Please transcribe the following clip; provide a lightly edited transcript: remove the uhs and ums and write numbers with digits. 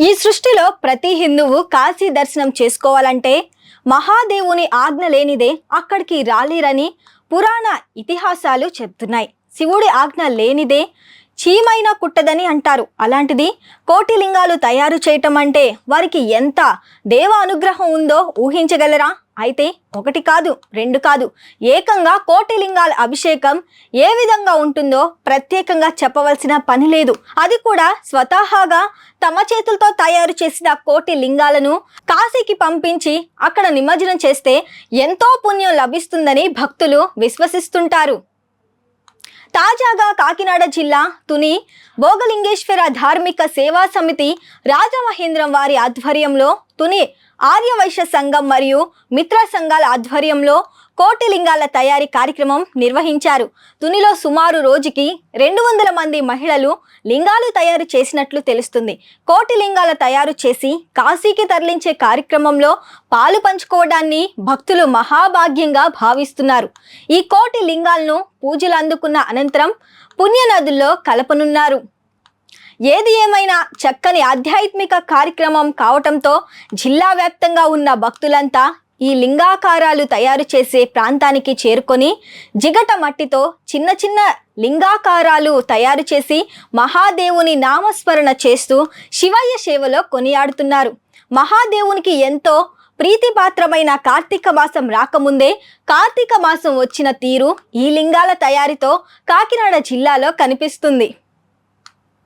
ఈ సృష్టిలో ప్రతి హిందువు కాశీ దర్శనం చేసుకోవాలంటే మహాదేవుని ఆజ్ఞ లేనిదే అక్కడికి రాలేరని పురాణ ఇతిహాసాలు చెప్తున్నాయి. శివుడి ఆజ్ఞ లేనిదే చీమైనా కుట్టదని అంటారు. అలాంటిది కోటి లింగాలు తయారు చేయటం అంటే వారికి ఎంత దేవ అనుగ్రహం ఉందో ఊహించగలరా? అయితే ఒకటి కాదు, రెండు కాదు, ఏకంగా కోటి లింగాల అభిషేకం ఏ విధంగా ఉంటుందో ప్రత్యేకంగా చెప్పవలసిన పని లేదు. అది కూడా స్వతహాగా తమ చేతులతో తయారు చేసిన కోటి లింగాలను కాశీకి పంపించి అక్కడ నిమజ్జనం చేస్తే ఎంతో పుణ్యం లభిస్తుందని భక్తులు విశ్వసిస్తుంటారు. తాజాగా కాకినాడ జిల్లా తుని భోగలింగేశ్వర ధార్మిక సేవా సమితి రాజమహేంద్రం వారి ఆధ్వర్యంలో తుని ఆర్యవైశ్య సంఘం మరియు మిత్ర సంఘాల ఆధ్వర్యంలో కోటి లింగాల తయారీ కార్యక్రమం నిర్వహించారు. తునిలో సుమారు రోజుకి 200 మంది మహిళలు లింగాలు తయారు చేసినట్లు తెలుస్తుంది. కోటి లింగాల తయారు చేసి కాశీకి తరలించే కార్యక్రమంలో పాలు పంచుకోవడాన్ని భక్తులు మహాభాగ్యంగా భావిస్తున్నారు. ఈ కోటి లింగాలను పూజలు అందుకున్న అనంతరం పుణ్యనదుల్లో కలపనున్నారు. ఏది ఏమైనా చక్కని ఆధ్యాత్మిక కార్యక్రమం కావటంతో జిల్లా వ్యాప్తంగా ఉన్న భక్తులంతా ఈ లింగాకారాలు తయారు చేసే ప్రాంతానికి చేరుకొని జిగట మట్టితో చిన్న చిన్న లింగాకారాలు తయారు చేసి మహాదేవుని నామస్మరణ చేస్తూ శివయ్య సేవలో కొనియాడుతున్నారు. మహాదేవునికి ఎంతో ప్రీతిపాత్రమైన కార్తీక మాసం రాకముందే కార్తీక మాసం వచ్చిన తీరు ఈ లింగాల తయారీతో కాకినాడ జిల్లాలో కనిపిస్తుంది.